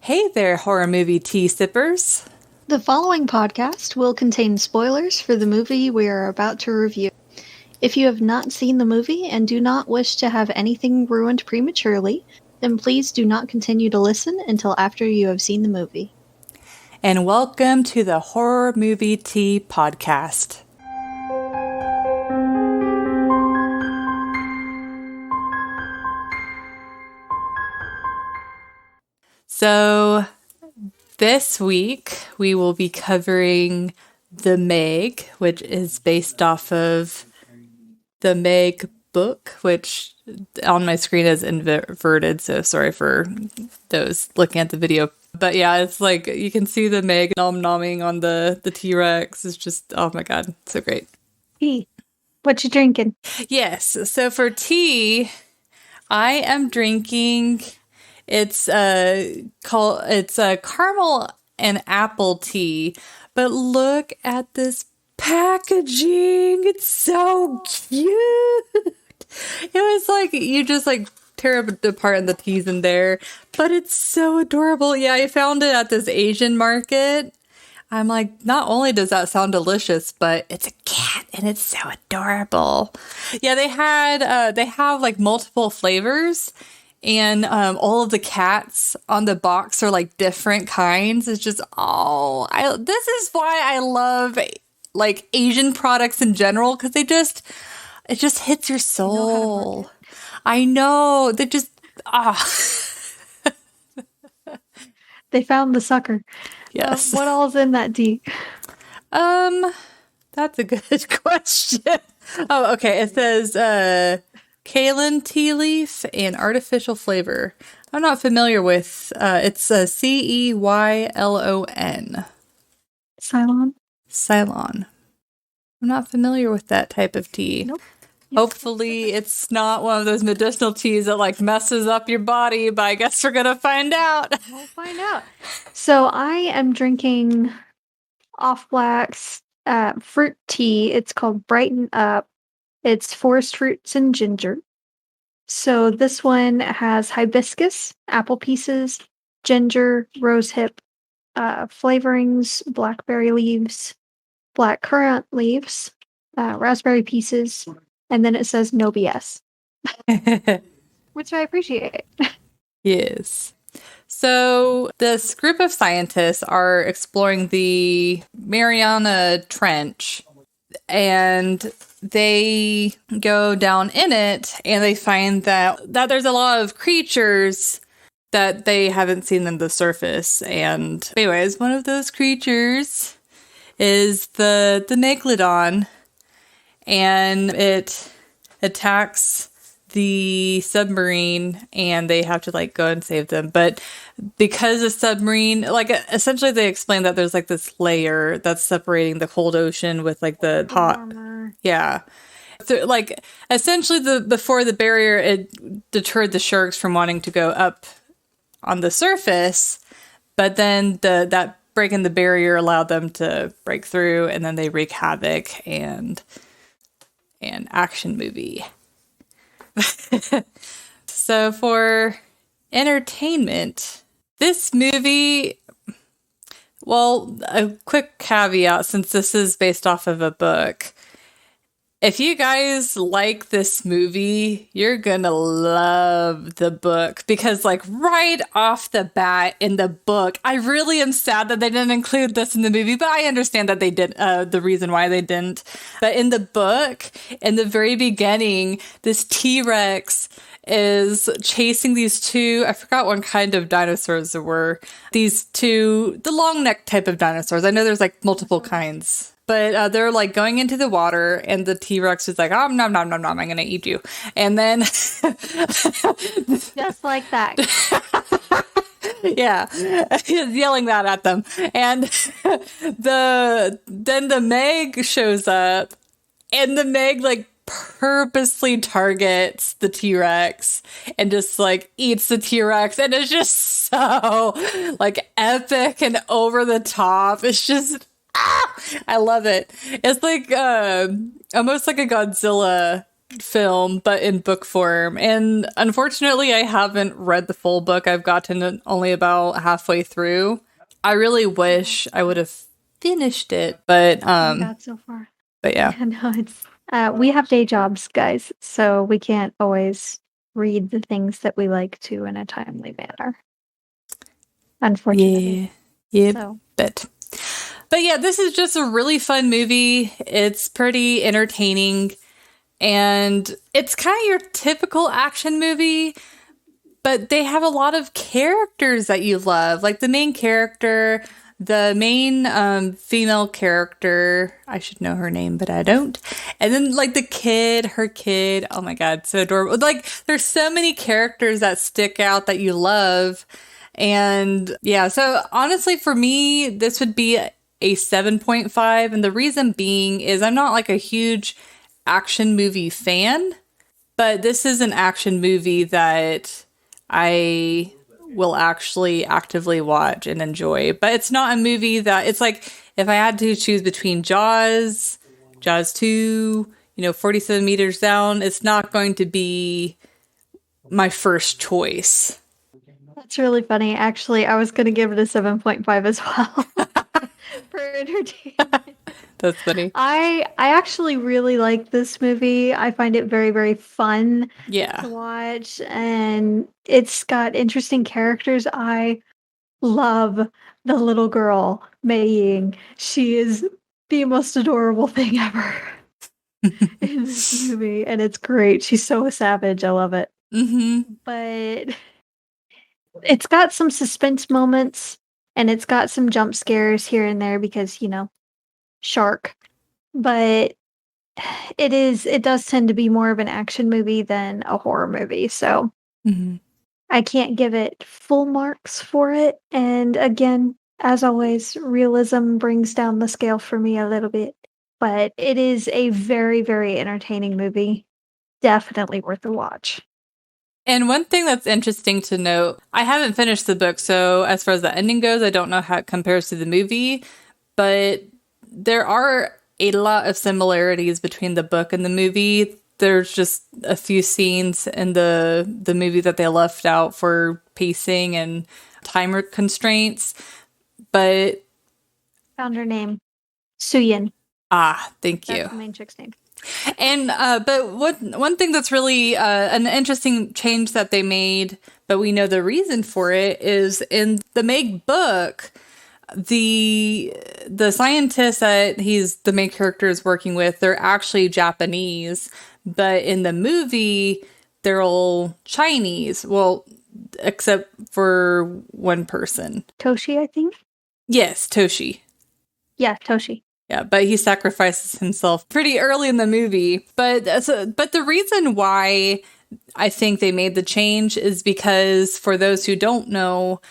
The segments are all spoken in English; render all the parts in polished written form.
Hey there, horror movie tea sippers. The following podcast will contain spoilers for the movie we are about to review. If you have not seen the movie and do not wish to have anything ruined prematurely, then please do not continue to listen until after you have seen the movie. And welcome to the Horror Movie Tea Podcast. So, this week we will be covering The Meg, which is based off of the Meg book, which on my screen is inverted, so sorry for those looking at the video. But yeah, it's like you can see the Meg nom-nomming on the T-Rex. It's just, oh my god, so great. Tea. What you drinking? Yes, so for tea, I am drinking... It's a caramel and apple tea, but look at this packaging. It's so cute. It was like you just like tear it apart and the tea's in there, but it's so adorable. Yeah, I found it at this Asian market. I'm like, not only does that sound delicious, but it's a cat and it's so adorable. Yeah, they have like multiple flavors. And all of the cats on the box are like different kinds. It's just, this is why I love like Asian products in general, because it just hits your soul. I know. They just, They found the sucker. Yes. What all is in that tea? That's a good question. Oh, okay. It says, Ceylon tea leaf and artificial flavor. I'm not familiar with. It's Ceylon. Ceylon. Ceylon. I'm not familiar with that type of tea. Nope. Hopefully, it's not one of those medicinal teas that like messes up your body. But I guess we're gonna find out. We'll find out. So I am drinking Off Black's fruit tea. It's called Brighten Up. It's forest fruits and ginger. So this one has hibiscus, apple pieces, ginger, rosehip, flavorings, blackberry leaves, black currant leaves, raspberry pieces, and then it says no BS, which I appreciate. Yes. So this group of scientists are exploring the Mariana Trench, and they go down in it and they find that there's a lot of creatures that they haven't seen on the surface. And anyways, one of those creatures is the Megalodon, and it attacks the submarine and they have to like go and save them. But because the submarine, like essentially they explain that there's like this layer that's separating the cold ocean with like the hot Warmer. Yeah. So like essentially before the barrier, it deterred the sharks from wanting to go up on the surface, but then that breaking the barrier allowed them to break through, and then they wreak havoc and an action movie. So for entertainment, this movie, well, a quick caveat, since this is based off of a book. If you guys like this movie, you're gonna love the book, because like right off the bat in the book, I really am sad that they didn't include this in the movie, but I understand that they did, the reason why they didn't. But in the book, in the very beginning, this T-Rex is chasing these two, I forgot what kind of dinosaurs there were, these two, the long neck type of dinosaurs. I know there's like multiple kinds. But they're like going into the water, and the T-Rex is like, nom, nom, nom, nom, I'm going to eat you. And then... Just like that. Yeah, he's yelling that at them. And then the Meg shows up, and the Meg like purposely targets the T-Rex and just like eats the T-Rex, and it's just so like epic and over the top. It's just... I love it. It's like almost like a Godzilla film, but in book form. And unfortunately, I haven't read the full book. I've gotten only about halfway through. I really wish I would have finished it, I got so far. but yeah. Yeah, no, it's we have day jobs, guys, so we can't always read the things that we like to in a timely manner. Unfortunately. Yeah. Yep. So But yeah, this is just a really fun movie. It's pretty entertaining. And it's kind of your typical action movie, but they have a lot of characters that you love. Like the main character, the main female character. I should know her name, but I don't. And then like the kid, her kid. Oh my God, so adorable. Like there's so many characters that stick out that you love. And yeah, so honestly, for me, this would be a 7.5. And the reason being is I'm not like a huge action movie fan, but this is an action movie that I will actually actively watch and enjoy. But it's not a movie that it's like if I had to choose between Jaws 2, 47 meters down, it's not going to be my first choice. that's really funny. Actually, I was going to give it a 7.5 as well for entertainment. That's funny. I actually really like this movie. I find it very, very fun to watch, and it's got interesting characters. I love the little girl, Mei Ying. She is the most adorable thing ever in this movie, and it's great. She's so savage. I love it. Mm-hmm. But it's got some suspense moments, and it's got some jump scares here and there because, shark. But it does tend to be more of an action movie than a horror movie. So I can't give it full marks for it. And again, as always, realism brings down the scale for me a little bit. But it is a very, very entertaining movie. Definitely worth a watch. And one thing that's interesting to note, I haven't finished the book, so as far as the ending goes, I don't know how it compares to the movie, but there are a lot of similarities between the book and the movie. There's just a few scenes in the movie that they left out for pacing and timer constraints, but... Found her name. Suyin. Thank you. That's the main chick's name. And but one thing that's really an interesting change that they made, but we know the reason for it, is in the Meg book, the scientists that the main character is working with, they're actually Japanese, but in the movie they're all Chinese. Well, except for one person. Toshi, I think. Yes, Toshi. Yeah, Toshi. Yeah, but he sacrifices himself pretty early in the movie. But the reason why I think they made the change is because, for those who don't know,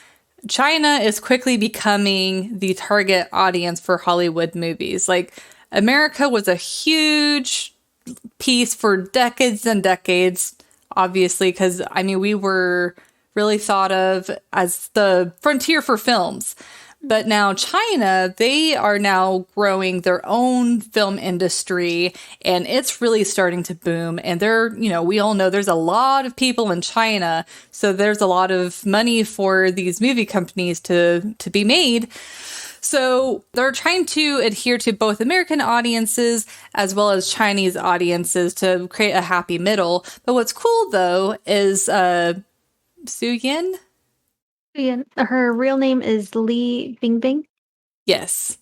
China is quickly becoming the target audience for Hollywood movies. Like, America was a huge piece for decades and decades, obviously, because, we were really thought of as the frontier for films. But now China, they are now growing their own film industry, and it's really starting to boom. And we all know there's a lot of people in China, so there's a lot of money for these movie companies to be made. So they're trying to adhere to both American audiences as well as Chinese audiences to create a happy middle. But what's cool, though, is Suyin? Her real name is Li Bingbing. Yes.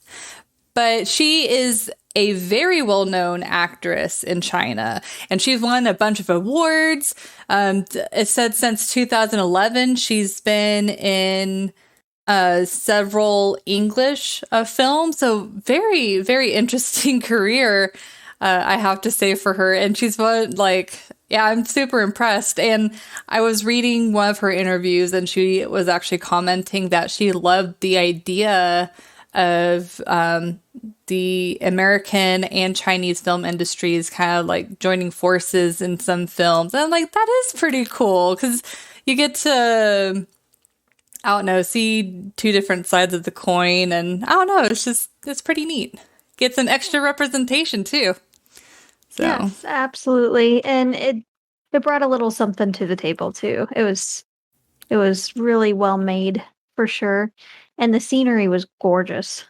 But she is a very well-known actress in China, and she's won a bunch of awards. It said since 2011, she's been in several English films. So very, very interesting career, I have to say, for her. And she's won, I'm super impressed. And I was reading one of her interviews, and she was actually commenting that she loved the idea of the American and Chinese film industries kind of like joining forces in some films. And I'm like, that is pretty cool, because you get to, I don't know, see two different sides of the coin. And I don't know, it's pretty neat. Get some extra representation too. So, Yes, absolutely. And it brought a little something to the table too. It was really well made for sure. And the scenery was gorgeous.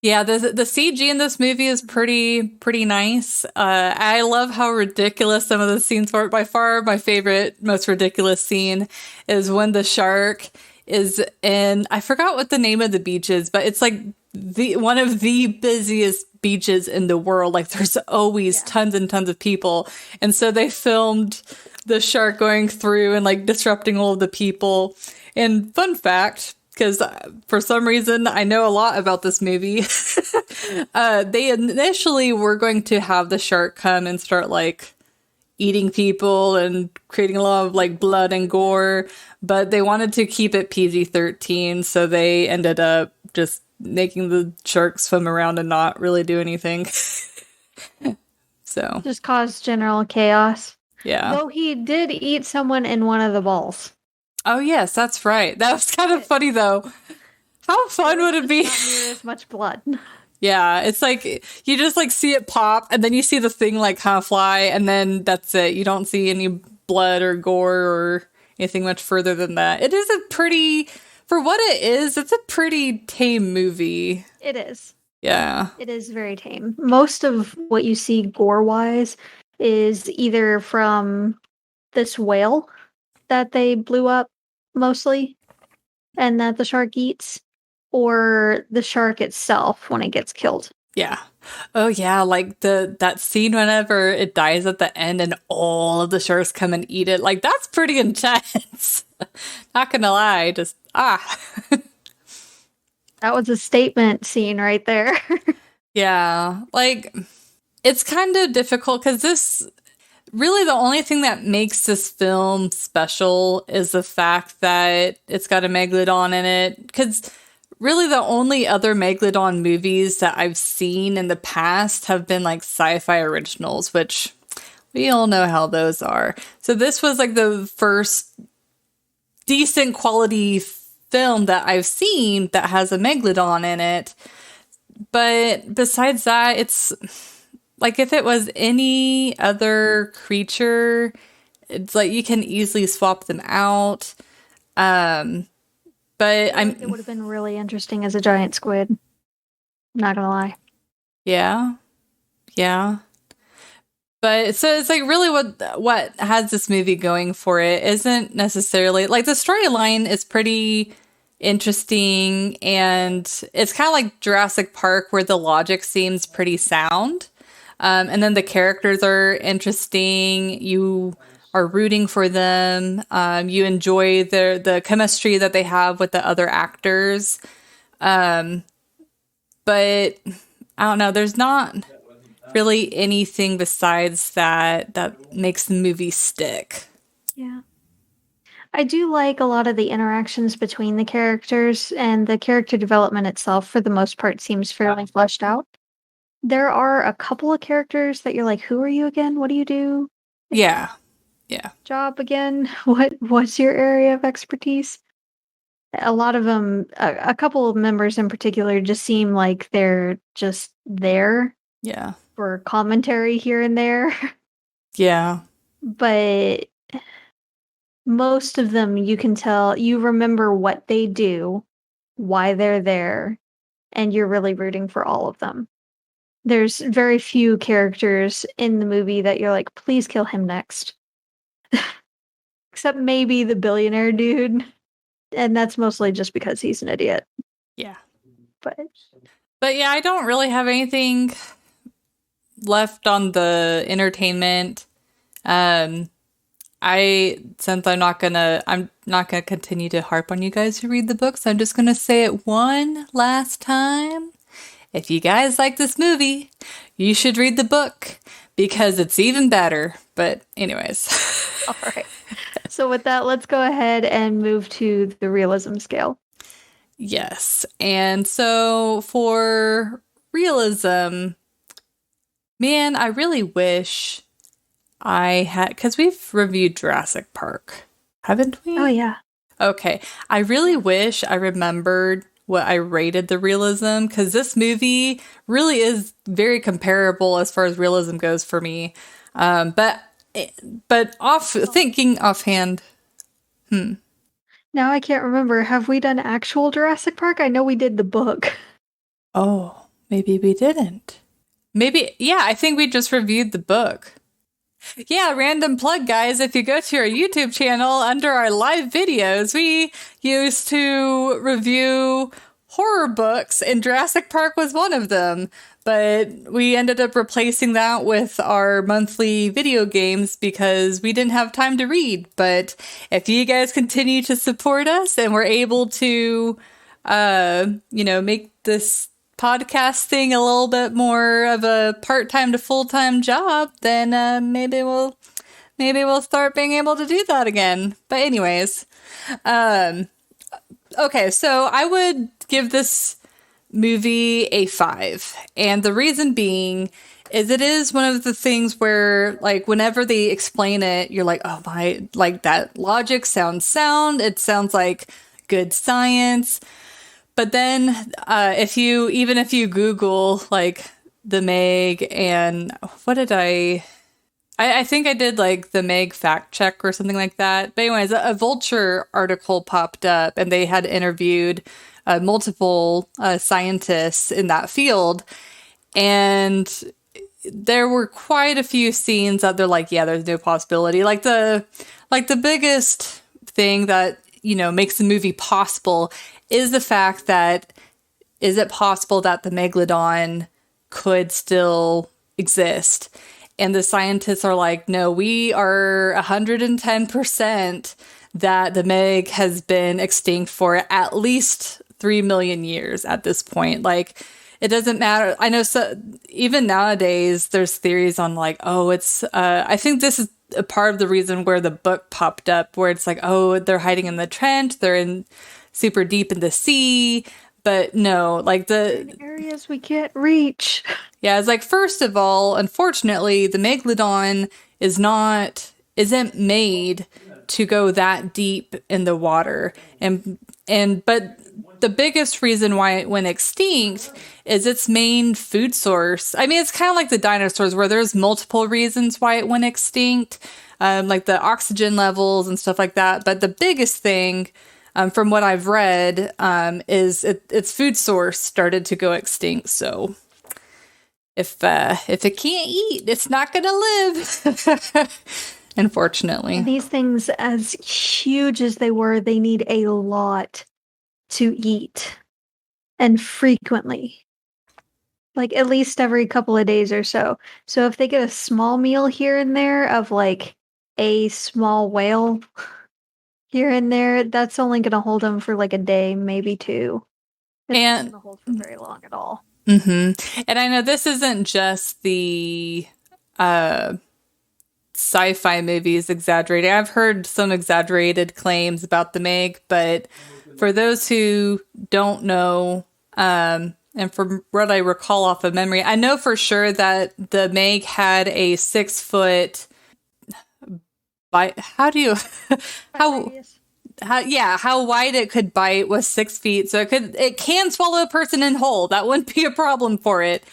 yeah, the CG in this movie is pretty nice. I love how ridiculous some of the scenes were. By far, my favorite, most ridiculous scene is when the shark is in. I forgot what the name of the beach is, but it's like the one of the busiest beaches in the world. Like there's always tons and tons of people, and so they filmed the shark going through and like disrupting all of the people. And fun fact, because for some reason I know a lot about this movie. They initially were going to have the shark come and start like eating people and creating a lot of like blood and gore, but they wanted to keep it PG-13, so they ended up just making the shark swim around and not really do anything. So, Just caused general chaos. yeah. Though he did eat someone in one of the balls. Oh, yes, that's right. That was kind of funny, though. How fun would it be? Not near as much blood. Yeah, it's like you just like see it pop and then you see the thing like kind of fly and then that's it. You don't see any blood or gore or anything much further than that. It is a pretty, for what it is, it's a pretty tame movie. It is. Yeah. It is very tame. Most of what you see gore-wise is either from this whale that they blew up mostly and that the shark eats, or the shark itself when it gets killed. Yeah. Oh yeah, like that scene whenever it dies at the end and all of the sharks come and eat it. Like that's pretty intense. Not gonna lie, just That was a statement scene right there. Yeah, like it's kind of difficult because this really the only thing that makes this film special is the fact that it's got a megalodon in it. Because really the only other megalodon movies that I've seen in the past have been like sci-fi originals, which we all know how those are. So this was like the first decent quality film that I've seen that has a megalodon in it. But besides that, it's like if it was any other creature, it's like you can easily swap them out. But It would have been really interesting as a giant squid. Not gonna lie. Yeah. Yeah. But so it's like really what has this movie going for it isn't necessarily like the storyline is pretty interesting and it's kind of like Jurassic Park where the logic seems pretty sound. And then the characters are interesting. You are rooting for them. You enjoy the chemistry that they have with the other actors. But I don't know. There's not really anything besides that makes the movie stick. Yeah. I do like a lot of the interactions between the characters, and the character development itself, for the most part, seems fairly fleshed out. There are a couple of characters that you're like, who are you again? What do you do? Yeah. Yeah. Job again? What's your area of expertise? A lot of them, a couple of members in particular, just seem like they're just there Yeah. for commentary here and there. Yeah. But most of them, you can tell, you remember what they do, why they're there, and you're really rooting for all of them. There's very few characters in the movie that you're like, please kill him next. Except maybe the billionaire dude. And that's mostly just because he's an idiot. Yeah. But yeah, I don't really have anything left on the entertainment. Since I'm not gonna continue to harp on you guys who read the books. I'm just gonna say it one last time. If you guys like this movie, you should read the book because it's even better. But anyways. all right. So with that, let's go ahead and move to the realism scale. Yes. And so for realism, man, I really wish I had, because we've reviewed Jurassic Park, haven't we? Oh, yeah. Okay. I really wish I remembered what I rated the realism, because this movie really is very comparable as far as realism goes for me. But thinking offhand, Now I can't remember. Have we done actual Jurassic Park? I know we did the book. oh, maybe we didn't. Maybe, yeah, I think we just reviewed the book. Yeah, random plug, guys. If you go to our YouTube channel under our live videos, we used to review horror books, and Jurassic Park was one of them. But we ended up replacing that with our monthly video games because we didn't have time to read. But if you guys continue to support us and we're able to, make this podcast thing a little bit more of a part-time to full-time job, then maybe we'll start being able to do that again. But anyways, okay, so I would give this movie a 5, and the reason being is it is one of the things where, like, whenever they explain it, you're like, oh my, like, that logic sounds sound. It sounds like good science. But then if you Google like the Meg, and what did I think I did like the Meg fact check or something like that. But anyways, a Vulture article popped up and they had interviewed multiple scientists in that field. And there were quite a few scenes that they're like, yeah, there's no possibility. Like the biggest thing that, makes the movie possible is the fact that, is it possible that the Megalodon could still exist? And the scientists are like, no, we are 110% that the Meg has been extinct for at least 3 million years at this point. Like, it doesn't matter. I know, so even nowadays, there's theories on like, oh, it's, I think this is a part of the reason where the book popped up, where it's like, oh, they're hiding in the trench, they're in super deep in the sea. But no, like the areas we can't reach. Yeah, it's like, first of all, unfortunately, the Megalodon isn't made to go that deep in the water. But the biggest reason why it went extinct is its main food source. I mean, it's kind of like the dinosaurs, where there's multiple reasons why it went extinct, like the oxygen levels and stuff like that. But the biggest thing, from what I've read, is its food source started to go extinct. So if it can't eat, it's not going to live. Unfortunately. And these things, as huge as they were, they need a lot to eat, and frequently, like at least every couple of days or so. So if they get a small meal here and there of like a small whale here and there, that's only going to hold them for like a day, maybe 2. It's not going to hold for very long at all. Mm-hmm. And I know this isn't just the sci-fi movies exaggerating. I've heard some exaggerated claims about the Meg, but for those who don't know, and from what I recall off of memory, I know for sure that the Meg had a 6-foot bite. How wide it could bite was 6 feet, so it can swallow a person in whole. That wouldn't be a problem for it.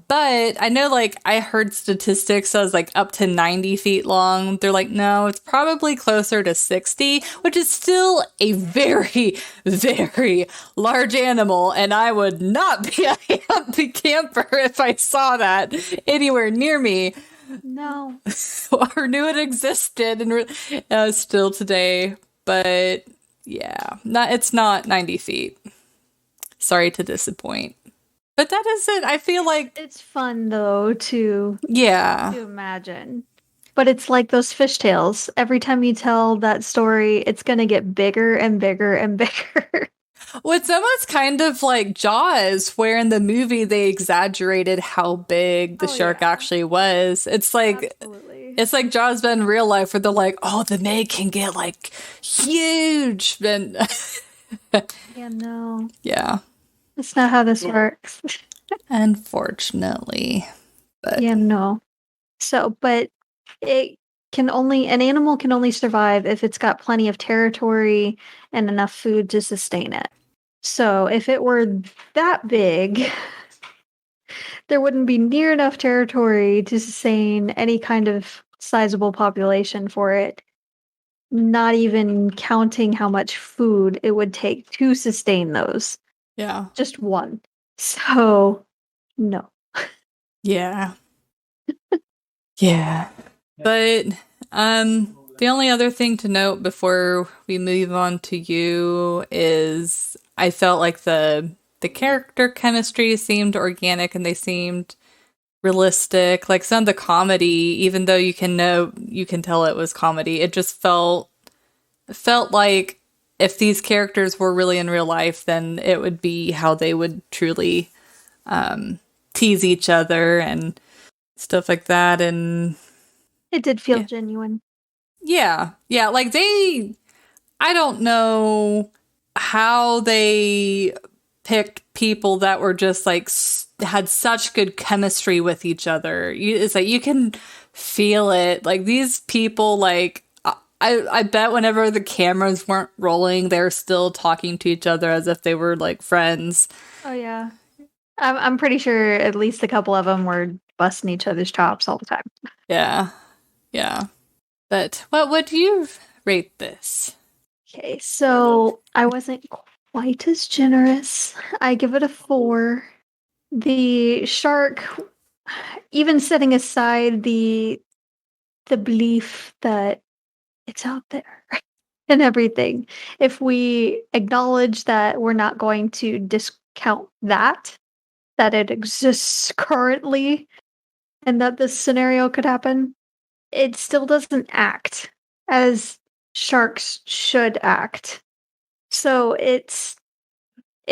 But I know, like, I heard statistics that was like up to 90 feet long. They're like, no, it's probably closer to 60, which is still a very, very large animal. And I would not be a happy camper if I saw that anywhere near me. No. Or knew it existed, and still today. But yeah, it's not 90 feet. Sorry to disappoint. But that is it. I feel like it's fun though to imagine. But it's like those fishtails. Every time you tell that story, it's going to get bigger and bigger and bigger. Well, it's almost kind of like Jaws, where in the movie they exaggerated how big the shark actually was. It's like It's like Jaws, but in real life, where they're like, oh, the Meg can get like huge. Then yeah, no. Yeah. That's not how this works. Unfortunately. But yeah, no. So, but an animal can only survive if it's got plenty of territory and enough food to sustain it. So if it were that big, there wouldn't be near enough territory to sustain any kind of sizable population for it, not even counting how much food it would take to sustain those. Yeah. Just one. So, no. Yeah. Yeah. But the only other thing to note before we move on to you is I felt like the character chemistry seemed organic and they seemed realistic. Like some of the comedy, even though you can tell it was comedy, it just felt like if these characters were really in real life, then it would be how they would truly tease each other and stuff like that. And It did feel yeah. genuine. Yeah, like I don't know how they picked people that were just like had such good chemistry with each other. It's like you can feel it. Like these people, like I bet whenever the cameras weren't rolling, they're still talking to each other as if they were like friends. Oh yeah, I'm pretty sure at least a couple of them were busting each other's chops all the time. Yeah, yeah. But what would you rate this? Okay, so I wasn't quite as generous. I give it a 4. The shark, even setting aside the belief that it's out there and everything, if we acknowledge that we're not going to discount that it exists currently and that this scenario could happen, it still doesn't act as sharks should act. So it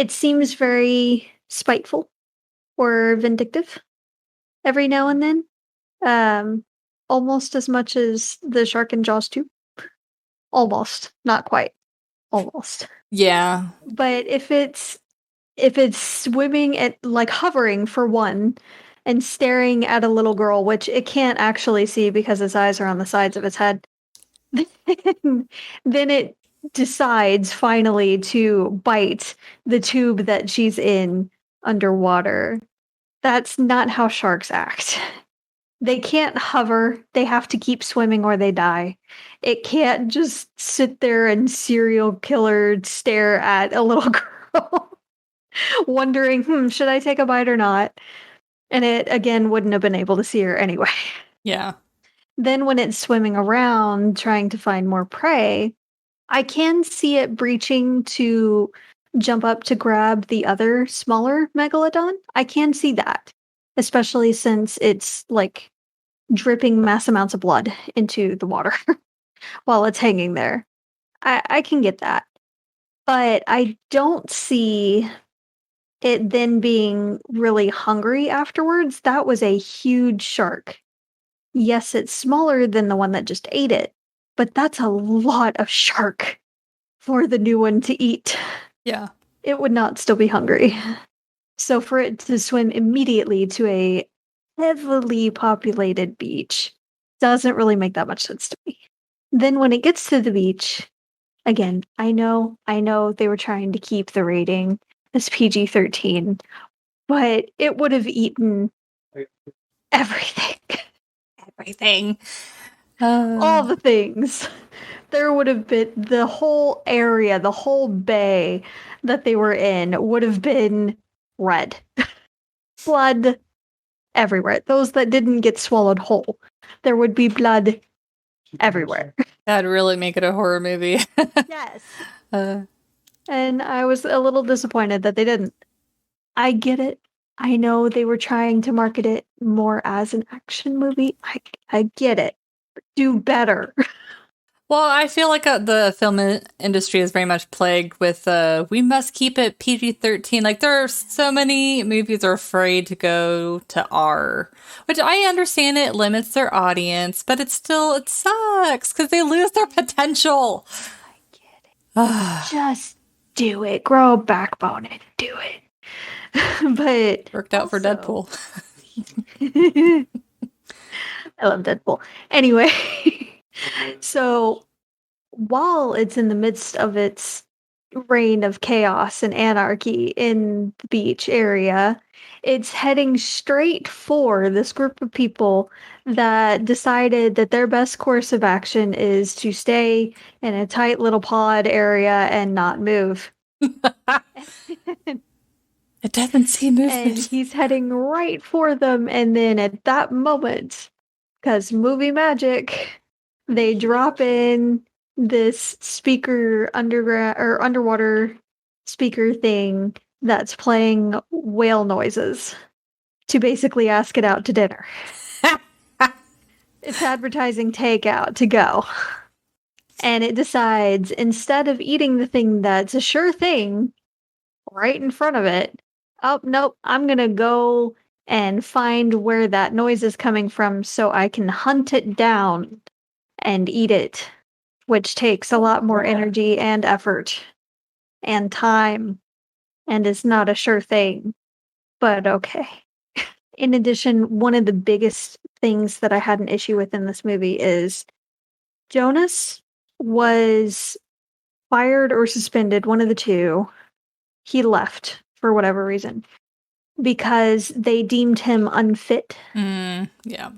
seems very spiteful or vindictive every now and then. Almost as much as the shark in Jaws 2. Almost, not quite. Almost. Yeah. But if it's swimming at like hovering for one and staring at a little girl, which it can't actually see because its eyes are on the sides of its head, then it decides finally to bite the tube that she's in underwater. That's not how sharks act. They can't hover, they have to keep swimming or they die. It can't just sit there and serial killer stare at a little girl wondering, should I take a bite or not? And it again wouldn't have been able to see her anyway. Yeah. Then when it's swimming around trying to find more prey, I can see it breaching to jump up to grab the other smaller megalodon. I can see that, especially since it's like dripping mass amounts of blood into the water while it's hanging there. I can get that. But I don't see it then being really hungry afterwards. That was a huge shark. Yes, it's smaller than the one that just ate it, but that's a lot of shark for the new one to eat. Yeah. It would not still be hungry. So for it to swim immediately to a heavily populated beach doesn't really make that much sense to me. Then when it gets to the beach, again, I know they were trying to keep the rating as PG-13, but it would have eaten everything. Everything. All the things. There would have been the whole area, the whole bay that they were in would have been red. Blood everywhere. Those that didn't get swallowed whole, there would be blood everywhere. That'd really make it a horror movie. Yes. Uh, And I was a little disappointed that they didn't. I get it. I know they were trying to market it more as an action movie. I get it. Do better. well, I feel like the film industry is very much plagued with we must keep it PG-13. Like there are so many movies are afraid to go to R, which I understand it limits their audience, but it sucks because they lose their potential. I get it. Just do it. Grow a backbone and do it. But Worked out for Deadpool. I love Deadpool. Anyway, so while it's in the midst of its reign of chaos and anarchy in the beach area. It's heading straight for this group of people that decided that their best course of action is to stay in a tight little pod area and not move. It doesn't see And movement. he's heading right for them. And then at that moment, because movie magic, they drop in this speaker underground or underwater speaker thing that's playing whale noises to basically ask it out to dinner. It's advertising takeout to go. And it decides instead of eating the thing that's a sure thing right in front of it, oh, nope, I'm gonna go and find where that noise is coming from so I can hunt it down and eat it, which takes a lot more energy and effort and time and is not a sure thing. But okay. In addition, one of the biggest things that I had an issue with in this movie is Jonas was fired or suspended, one of the two. He left for whatever reason because they deemed him unfit Yeah.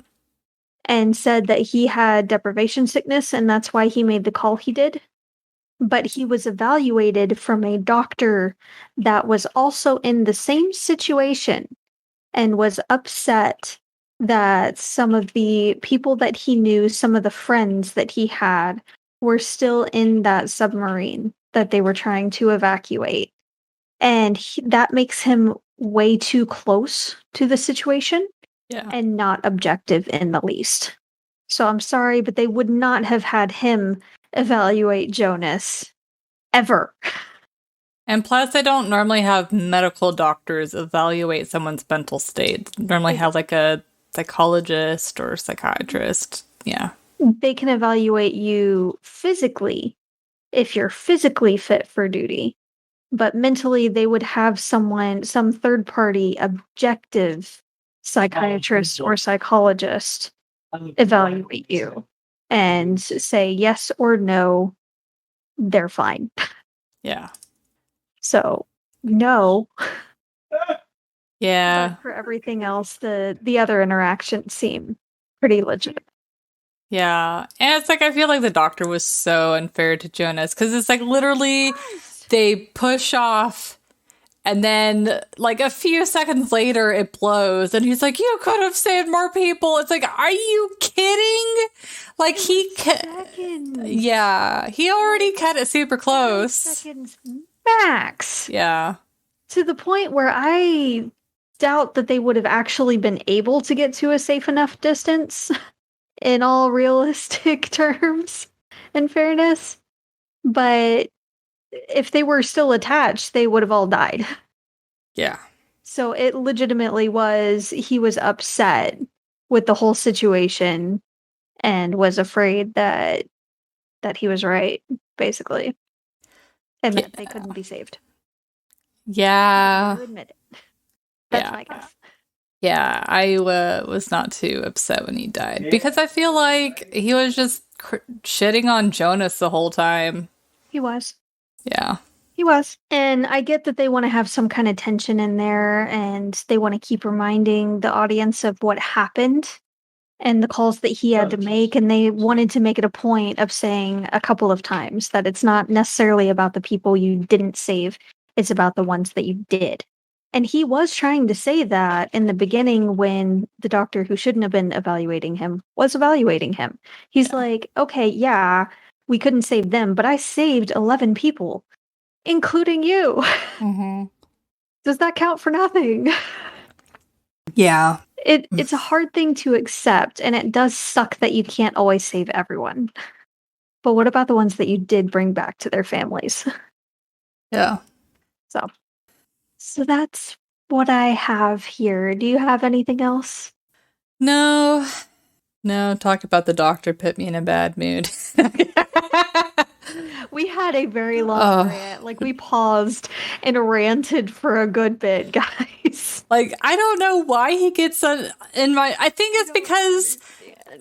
and said that he had deprivation sickness and that's why he made the call he did. But he was evaluated from a doctor that was also in the same situation and was upset that some of the people that he knew, some of the friends that he had, were still in that submarine that they were trying to evacuate. And that makes him way too close to the situation and not objective in the least. So I'm sorry, but they would not have had him evaluate Jonas ever. And plus, they don't normally have medical doctors evaluate someone's mental state. They normally have like a psychologist or psychiatrist. Yeah. They can evaluate you physically if you're physically fit for duty, but mentally they would have someone, some third party objective psychiatrist or psychologist evaluate you and say yes or no, they're fine. Yeah. So, no. Yeah. But for everything else, the other interactions seem pretty legit. Yeah. And it's like, I feel like the doctor was so unfair to Jonas because it's like literally they push off and then like a few seconds later it blows and he's like, you could have saved more people. It's like, are you kidding? Like yeah, he already cut it super close. Seconds max. Yeah. To the point where I doubt that they would have actually been able to get to a safe enough distance in all realistic terms, in fairness. But if they were still attached, they would have all died. Yeah. So it legitimately was, he was upset with the whole situation and was afraid that he was right, basically. And that they couldn't be saved. Yeah. I admit it. That's my guess. Yeah, I was not too upset when he died because I feel like he was just shitting on Jonas the whole time. He was. Yeah. He was. And I get that they want to have some kind of tension in there and they want to keep reminding the audience of what happened and the calls that he had to make. And they wanted to make it a point of saying a couple of times that it's not necessarily about the people you didn't save, it's about the ones that you did. And he was trying to say that in the beginning when the doctor who shouldn't have been evaluating him was evaluating him. He's like, okay, yeah, we couldn't save them, but I saved 11 people, including you. Mm-hmm. Does that count for nothing? Yeah. It's a hard thing to accept, and it does suck that you can't always save everyone. But what about the ones that you did bring back to their families? Yeah. So that's what I have here. Do you have anything else? No. Talk about the doctor put me in a bad mood. We had a very long rant. Like, we paused and ranted for a good bit, guys. Like, I don't know why he gets in my... I think it's because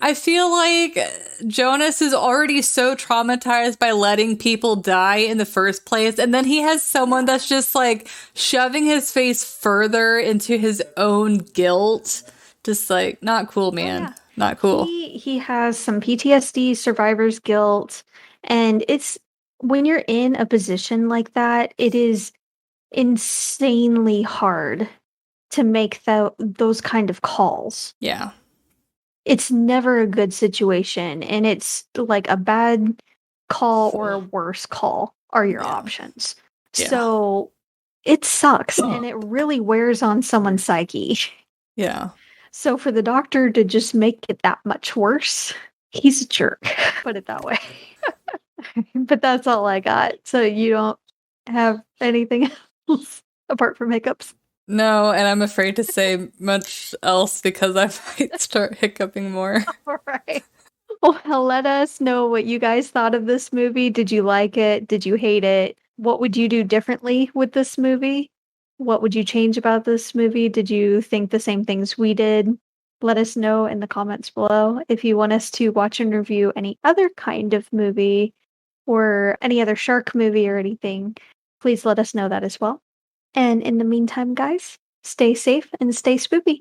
I feel like Jonas is already so traumatized by letting people die in the first place. And then he has someone that's just like shoving his face further into his own guilt. Just like, not cool, man. yeah. Not cool. He has some PTSD, survivor's guilt, and it's when you're in a position like that, it is insanely hard to make those kind of calls. Yeah. It's never a good situation, and it's like a bad call or a worse call are your Yeah. options. Yeah. So it sucks, and it really wears on someone's psyche. Yeah. So for the doctor to just make it that much worse, he's a jerk. Put it that way. But that's all I got. So you don't have anything else apart from hiccups? No, and I'm afraid to say much else because I might start hiccuping more. All right. Well, let us know what you guys thought of this movie. Did you like it? Did you hate it? What would you do differently with this movie? What would you change about this movie? Did you think the same things we did? Let us know in the comments below. If you want us to watch and review any other kind of movie or any other shark movie or anything, please let us know that as well. And in the meantime, guys, stay safe and stay spoopy.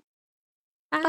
Bye.